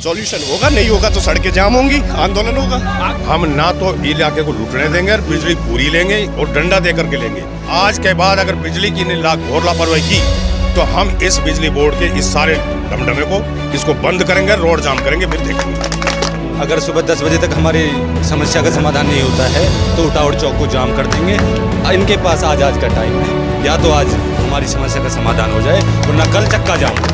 Solution होगा, नहीं होगा तो सड़कें जाम होंगी, आंदोलन होगा। हम ना तो इलाके को लूटने देंगे और बिजली पूरी लेंगे और डंडा दे करके लेंगे। आज के बाद अगर बिजली की घोर लापरवाही की तो हम इस बिजली बोर्ड के इस सारे डमडमे को इसको बंद करेंगे, रोड जाम करेंगे, फिर देखेंगे। अगर सुबह 10 बजे तक हमारी समस्या का समाधान नहीं होता है तो उटावड़ चौक को जाम कर देंगे। इनके पास आज का टाइम है, या तो आज हमारी समस्या का समाधान हो जाए वरना कल चक्का जाम।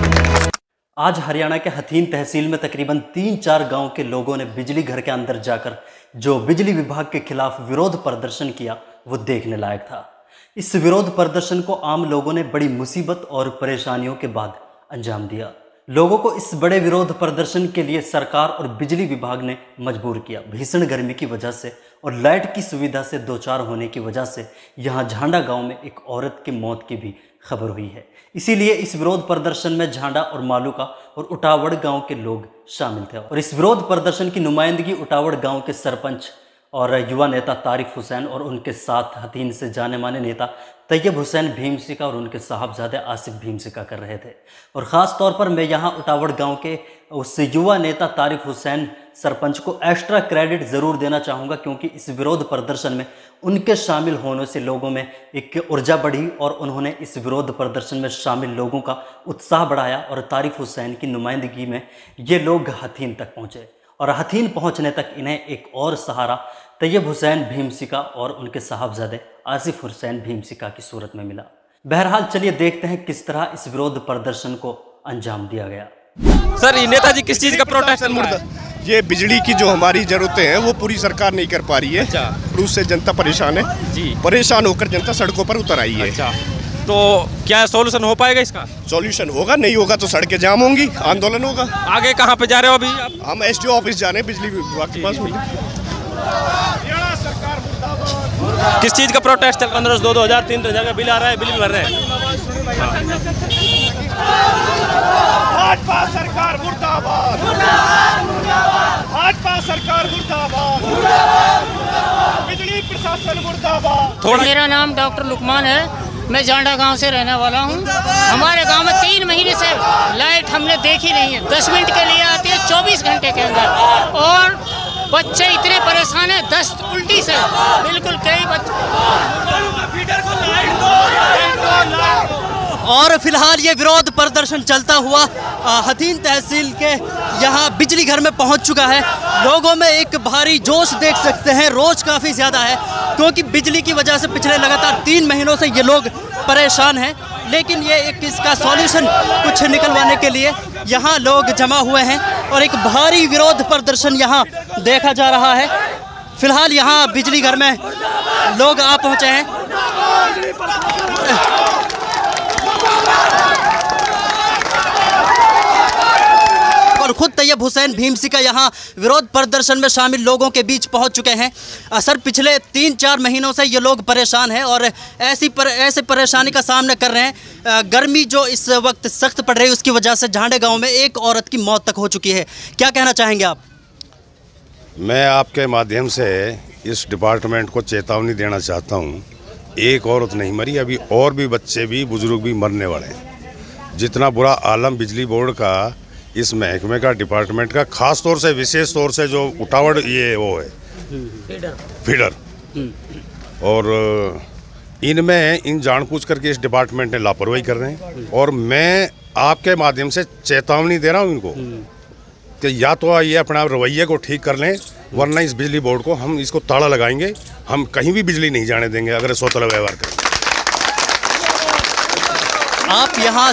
आज हरियाणा के हथीन तहसील में तकरीबन 3-4 गांव के लोगों ने बिजली घर के अंदर जाकर जो बिजली विभाग के खिलाफ विरोध प्रदर्शन किया वो देखने लायक था। इस विरोध प्रदर्शन को आम लोगों ने बड़ी मुसीबत और परेशानियों के बाद अंजाम दिया। लोगों को इस बड़े विरोध प्रदर्शन के लिए सरकार और बिजली विभाग ने मजबूर किया। भीषण गर्मी की वजह से और लाइट की सुविधा से दो चार होने की वजह से यहाँ झांडा गांव में एक औरत की मौत की भी खबर हुई है। इसीलिए इस विरोध प्रदर्शन में झांडा और मालूका और उटावड़ गांव के लोग शामिल थे और इस विरोध प्रदर्शन की नुमाइंदगी उटावड़ गांव के सरपंच और युवा नेता तारिक हुसैन और उनके साथ हथीन से जाने माने नेता तैयब हुसैन भीमसिका और उनके साहबजादे आसिफ भीमसिका कर रहे थे। और ख़ास तौर पर मैं यहाँ उटावड़ गांव के उस युवा नेता तारिक हुसैन सरपंच को एक्स्ट्रा क्रेडिट ज़रूर देना चाहूँगा, क्योंकि इस विरोध प्रदर्शन में उनके शामिल होने से लोगों में एक ऊर्जा बढ़ी और उन्होंने इस विरोध प्रदर्शन में शामिल लोगों का उत्साह बढ़ाया और तारिक हुसैन की नुमाइंदगी में ये लोग हथीन तक पहुँचे और हथीन पहुँचने तक इन्हें एक और सहारा तैयब हुसैन भीमसिका और उनके साहबजादे आसिफ हुसैन भीमसिका की सूरत में मिला। बहरहाल चलिए देखते हैं किस तरह इस विरोध प्रदर्शन को अंजाम दिया गया। सर ये नेताजी किस चीज़ का प्रोटेस्ट चल रहा है? ये बिजली की जो हमारी जरूरतें हैं वो पूरी सरकार नहीं कर पा रही है। अच्छा। और उससे जनता परेशान है जी। परेशान होकर जनता सड़कों पर उतर आई है। अच्छा, तो क्या सॉल्यूशन हो पाएगा इसका? सॉल्यूशन होगा, नहीं होगा तो सड़कें जाम होंगी, आंदोलन होगा। आगे कहाँ पे जा रहे हो अभी आप? हम SDO ऑफिस जा रहे हैं, बिजली विभाग के पास। किस चीज़ का प्रोटेस्ट चल? 1500, 2000, 3000 का बिल आ रहा है, बिल भर रहे हैं। भाजपा सरकार मुर्दाबाद, भाजपा सरकार मुर्दाबाद, बिजली प्रशासन मुर्दाबाद। मेरा नाम डॉक्टर लुकमान है, मैं झांडा गांव से रहने वाला हूं। हमारे गांव में 3 महीने से लाइट हमने देखी नहीं है। 10 मिनट के लिए आती है 24 घंटे के अंदर, और बच्चे इतने परेशान हैं, दस्त उल्टी से बिल्कुल कई बच्चे। और फिलहाल ये विरोध प्रदर्शन चलता हुआ हथीन तहसील के यहाँ बिजली घर में पहुँच चुका है। लोगों में एक भारी जोश देख सकते हैं, रोज काफ़ी ज़्यादा है, क्योंकि बिजली की वजह से पिछले लगातार 3 महीनों से ये लोग परेशान हैं। लेकिन ये एक इसका सॉल्यूशन कुछ निकलवाने के लिए यहाँ लोग जमा हुए हैं और एक भारी विरोध प्रदर्शन यहाँ देखा जा रहा है। फिलहाल यहाँ बिजली घर में लोग आ पहुँचे हैं और खुद तैयब हुसैन भीमसिका यहाँ विरोध प्रदर्शन में शामिल लोगों के बीच पहुँच चुके हैं। सर, पिछले 3-4 महीनों से ये लोग परेशान हैं और ऐसे परेशानी का सामना कर रहे हैं। गर्मी जो इस वक्त सख्त पड़ रही है उसकी वजह से झांडे गांव में एक औरत की मौत तक हो चुकी है। क्या कहना चाहेंगे आप? मैं आपके माध्यम से इस डिपार्टमेंट को चेतावनी देना चाहता हूँ, एक औरत नहीं मरी, अभी और भी बच्चे भी बुजुर्ग भी मरने वाले हैं। जितना बुरा आलम बिजली बोर्ड का, इस महकमे का, डिपार्टमेंट का, खास तौर से विशेष तौर से जो उटावड़ ये वो है फीडर, और इनमें इन जानबूझ करके इस डिपार्टमेंट ने लापरवाही कर रहे हैं। और मैं आपके माध्यम से चेतावनी दे रहा हूँ इनको कि या तो ये अपना रवैये को ठीक कर लें, वरना इस बिजली बोर्ड को हम इसको ताला लगाएंगे। हम कहीं भी बिजली नहीं जाने देंगे अगर सोतला व्यवहार करें। आप यहाँ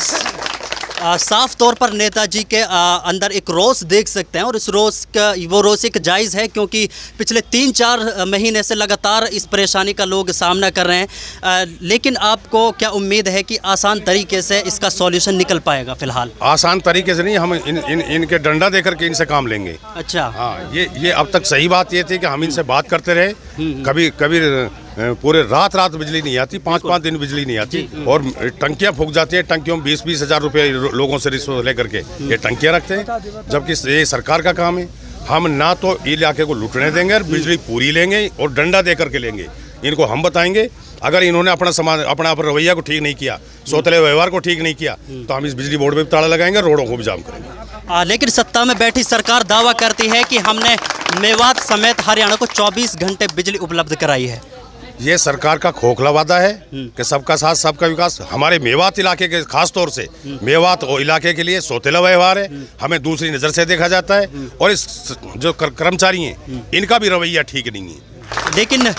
साफ तौर पर नेताजी के अंदर एक रोष देख सकते हैं और इस रोष का वो रोष एक जायज़ है, क्योंकि पिछले 3-4 महीने से लगातार इस परेशानी का लोग सामना कर रहे हैं। लेकिन आपको क्या उम्मीद है कि आसान तरीके से इसका सॉल्यूशन निकल पाएगा? फिलहाल आसान तरीके से नहीं, हम इनके डंडा दे करके इनसे काम लेंगे। अच्छा, हाँ, ये अब तक सही बात ये थी कि हम इनसे बात करते रहे। कभी पूरे रात बिजली नहीं आती, 5-5 दिन बिजली नहीं आती, और टंकियां फूक जाती हैं। टंकियों में 20-20 हज़ार रुपये लोगों से रिश्वत लेकर के ये टंकियां रखते हैं, जबकि ये सरकार का काम है। हम ना तो इलाके को लूटने देंगे और बिजली पूरी लेंगे और डंडा दे करके लेंगे। इनको हम बताएंगे अगर इन्होंने अपना रवैया को ठीक नहीं किया, सोतले व्यवहार को ठीक नहीं किया, तो हम इस बिजली बोर्ड में भी ताला लगाएंगे, रोडों को भी जाम करेंगे। लेकिन सत्ता में बैठी सरकार दावा करती है कि हमने मेवात समेत हरियाणा को 24 घंटे बिजली उपलब्ध कराई है। ये सरकार का खोखला वादा है कि सबका साथ सबका विकास। हमारे मेवात इलाके के खास तौर से मेवात इलाके के लिए सोतेला व्यवहार है, हमें दूसरी नज़र से देखा जाता है, और इस जो कर्मचारी हैं इनका भी रवैया ठीक नहीं है। लेकिन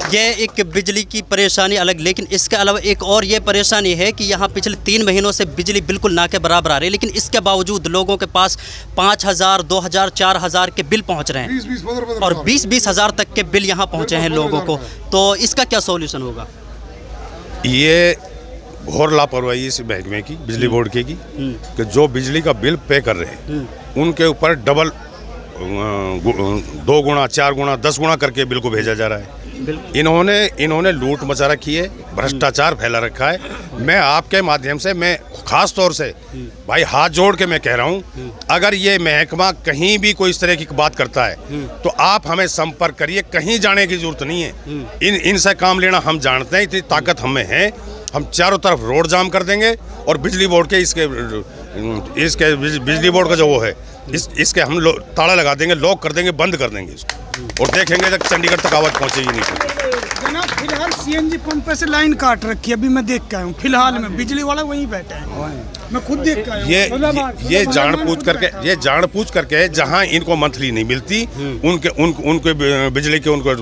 ये एक बिजली की परेशानी अलग, लेकिन इसके अलावा एक और ये परेशानी है कि यहाँ पिछले 3 महीनों से बिजली बिल्कुल ना के बराबर आ रही है, लेकिन इसके बावजूद लोगों के पास 5,000, 2,000, 4,000 के बिल पहुँच रहे हैं और 20-20 हज़ार तक के बिल यहाँ पहुँचे हैं लोगों को। तो इसका क्या सॉल्यूशन होगा? ये घोर लापरवाही इस महकमे की, बिजली बोर्ड की कि जो बिजली का बिल पे कर रहे हैं उनके ऊपर डबल 2 गुना, 4 गुना, 10 गुना करके बिल को भेजा जा रहा है। इन्होंने लूट मचा रखी है, भ्रष्टाचार फैला रखा है। मैं आपके माध्यम से, मैं खास तौर से भाई हाथ जोड़ के मैं कह रहा हूँ, अगर ये महकमा कहीं भी कोई इस तरह की बात करता है तो आप हमें संपर्क करिए, कहीं जाने की जरूरत नहीं है। इनसे काम लेना हम जानते हैं, इतनी ताकत हमें है। हम चारों तरफ रोड जाम कर देंगे और बिजली बोर्ड के इसके बिजली बोर्ड का जो वो है इसके हम ताला लगा देंगे, लॉक कर देंगे, बंद कर देंगे इसको, और देखेंगे तक चंडीगढ़ तक आवाज पहुंचेगी नहीं। जनाब फिलहाल सीएनजी पंप पे से लाइन काट रखी है, अभी मैं देख के आया हूँ। फिलहाल में बिजली वाला वहीं बैठा है, मैं खुद देख के आया हूँ। ये जानबूझ करके जहाँ इनको मंथली नहीं मिलती उनके बिजली के उनको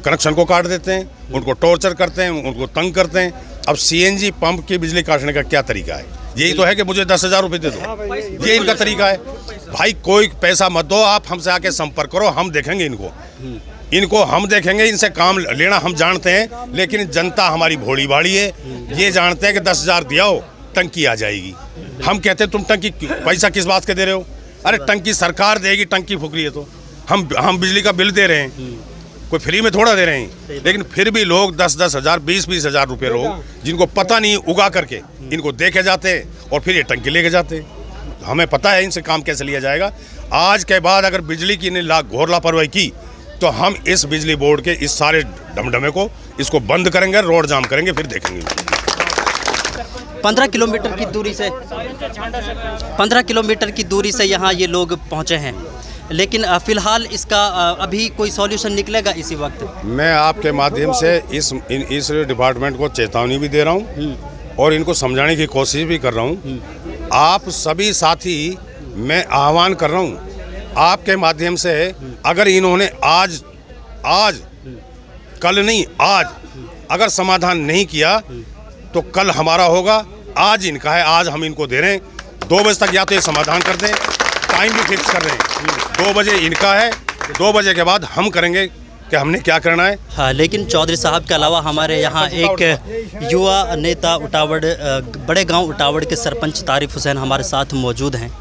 कनेक्शन को काट देते हैं, उनको टॉर्चर करते हैं, उनको तंग करते हैं। अब सीएनजी पंप की बिजली काटने का क्या तरीका है? यही तो है कि मुझे 10,000 रुपये दे दो, ये इनका तरीका है। भाई कोई पैसा मत दो, आप हमसे आके संपर्क करो, हम देखेंगे इनको हम देखेंगे। इनसे काम लेना हम जानते हैं, लेकिन जनता हमारी भोली भाड़ी है, ये जानते हैं कि 10,000 दिया हो टंकी आ जाएगी। हम कहते हैं तुम टंकी पैसा किस बात के दे रहे हो? अरे टंकी सरकार देगी, टंकी फूक रही है तो हम बिजली का बिल दे रहे हैं, कोई फ्री में थोड़ा दे रहे हैं। लेकिन फिर भी लोग 10-10 हज़ार, 20-20 हज़ार रुपये लोग जिनको पता नहीं उगा करके इनको देखे जाते हैं और फिर ये टंकी लेके जाते हैं। हमें पता है इनसे काम कैसे लिया जाएगा। आज के बाद अगर बिजली की घोर लापरवाही की तो हम इस बिजली बोर्ड के इस सारे डमडमे को इसको बंद करेंगे, रोड जाम करेंगे, फिर देखेंगे। 15 किलोमीटर की दूरी से यहाँ ये लोग पहुँचे हैं, लेकिन फिलहाल इसका अभी कोई सॉल्यूशन निकलेगा इसी वक्त? मैं आपके माध्यम से इस डिपार्टमेंट को चेतावनी भी दे रहा हूँ और इनको समझाने की कोशिश भी कर रहा हूँ। आप सभी साथी, मैं आह्वान कर रहा हूँ आपके माध्यम से, अगर इन्होंने आज कल नहीं आज अगर समाधान नहीं किया तो कल हमारा होगा। आज इनका है, आज हम इनको दे रहे हैं 2 बजे तक, या तो ये समाधान कर दें, टाइम भी फिक्स कर रहे हैं 2 बजे इनका है, 2 बजे के बाद हम करेंगे कि हमने क्या करना है। हाँ, लेकिन चौधरी साहब के अलावा हमारे यहाँ एक युवा नेता उटावड़, बड़े गांव उटावड़ के सरपंच तारिफ हुसैन हमारे साथ मौजूद हैं।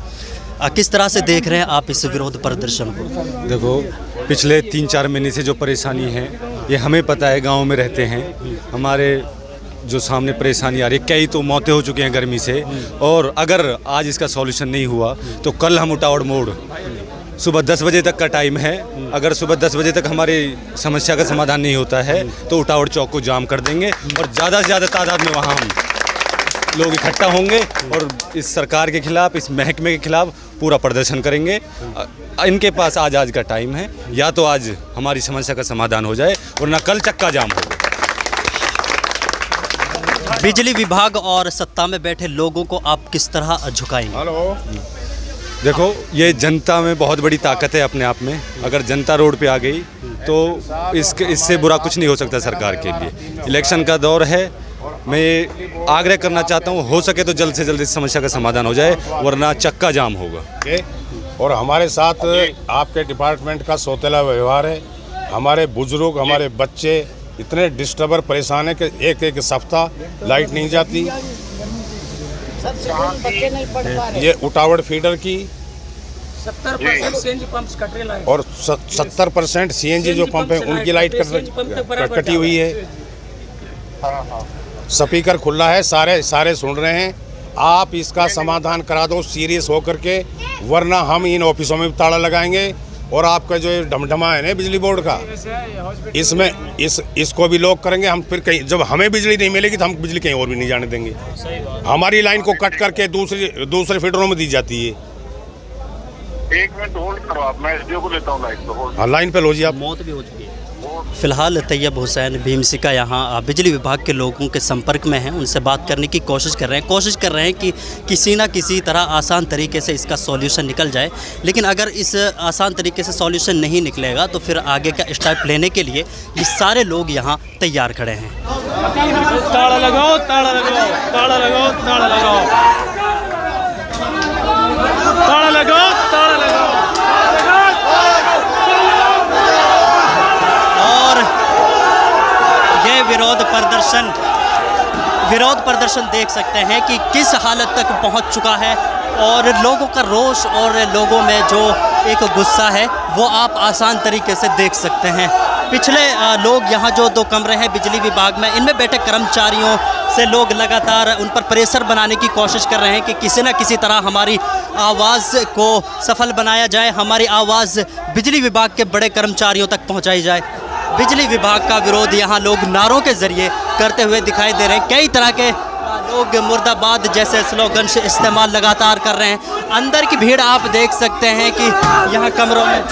किस तरह से देख रहे हैं आप इस विरोध प्रदर्शन को? देखो, पिछले 3-4 महीने से जो परेशानी है ये हमें पता है, गाँव में रहते हैं, हमारे जो सामने परेशानी आ रही है, कई तो मौतें हो चुकी हैं गर्मी से, और अगर आज इसका सॉल्यूशन नहीं हुआ तो कल हम उटावड़ मोड़ सुबह 10 बजे तक का टाइम है। अगर सुबह 10 बजे तक हमारी समस्या का समाधान नहीं होता है तो उटावड़ चौक को जाम कर देंगे और ज़्यादा से ज़्यादा तादाद में वहाँ हम लोग इकट्ठा होंगे और इस सरकार के खिलाफ, इस महकमे के खिलाफ पूरा प्रदर्शन करेंगे। इनके पास आज का टाइम है, या तो आज हमारी समस्या का समाधान हो जाए वरना कल चक्का जाम होगा। बिजली विभाग और सत्ता में बैठे लोगों को आप किस तरह झुकाएंगे? हेलो, देखो, ये जनता में बहुत बड़ी ताकत है अपने आप में। अगर जनता रोड पे आ गई तो इससे बुरा कुछ नहीं हो सकता सरकार के लिए। इलेक्शन का दौर है, मैं ये आग्रह करना चाहता हूँ, हो सके तो जल्द से जल्द इस समस्या का समाधान हो जाए वरना चक्का जाम होगा। और हमारे साथ आपके डिपार्टमेंट का सोतेला व्यवहार है। हमारे बुजुर्ग, हमारे बच्चे इतने डिस्टर्बर परेशान है कि एक सप्ताह लाइट नहीं जाती। ये उटावड़ फीडर की 70% सीएनजी पंप्स कट रहे हैं और 70% सीएनजी जो पंप है उनकी लाइट कटी हुई है। स्पीकर खुला है, सारे सुन रहे हैं। आप इसका समाधान करा दो सीरियस होकर के, वरना हम इन ऑफिसों में भी ताला लगाएंगे और आपका जो ढमढमा है ना बिजली बोर्ड का, इसमें इसको भी लॉक करेंगे हम। फिर कहीं जब हमें बिजली नहीं मिलेगी तो हम बिजली कहीं और भी नहीं जाने देंगे। हमारी लाइन को कट करके दूसरे फीडरों में दी जाती है। 1 मिनट होल्ड करो आप, मैं एसडीओ को लेता हूँ लाइन पे। होल्ड। हाँ, लाइन पे लो जी आप। मौत भी हो चुकी है। फिलहाल तैयब हुसैन भीमसिका यहाँ बिजली विभाग के लोगों के संपर्क में हैं, उनसे बात करने की कोशिश कर रहे हैं कि किसी ना किसी तरह आसान तरीके से इसका सॉल्यूशन निकल जाए। लेकिन अगर इस आसान तरीके से सॉल्यूशन नहीं निकलेगा तो फिर आगे का स्टेप लेने के लिए ये सारे लोग यहाँ तैयार खड़े हैं। ताला लगाओ, ताला लगाओ, ताला लगाओ, ताला लगाओ, ताला लगाओ, ताला लगाओ। और ये विरोध प्रदर्शन देख सकते हैं कि किस हालत तक पहुंच चुका है और लोगों का रोष और लोगों में जो एक गुस्सा है वो आप आसान तरीके से देख सकते हैं। पिछले लोग यहाँ जो 2 कमरे हैं बिजली विभाग में, इनमें बैठे कर्मचारियों से लोग लगातार उन पर प्रेशर बनाने की कोशिश कर रहे हैं कि किसी न किसी तरह हमारी आवाज़ को सफल बनाया जाए, हमारी आवाज़ बिजली विभाग के बड़े कर्मचारियों तक पहुँचाई जाए। बिजली विभाग का विरोध यहाँ लोग नारों के ज़रिए करते हुए दिखाई दे रहे हैं। कई तरह के लोग मुर्दाबाद जैसे स्लोगन से इस्तेमाल लगातार कर रहे हैं। अंदर की भीड़ आप देख सकते हैं कि यहाँ कमरों में।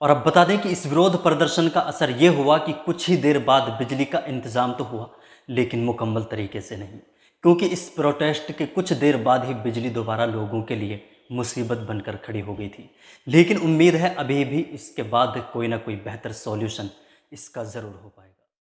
और अब बता दें कि इस विरोध प्रदर्शन का असर ये हुआ कि कुछ ही देर बाद बिजली का इंतज़ाम तो हुआ, लेकिन मुकम्मल तरीके से नहीं, क्योंकि इस प्रोटेस्ट के कुछ देर बाद ही बिजली दोबारा लोगों के लिए मुसीबत बनकर खड़ी हो गई थी। लेकिन उम्मीद है अभी भी इसके बाद कोई ना कोई बेहतर सॉल्यूशन इसका ज़रूर हो पाए।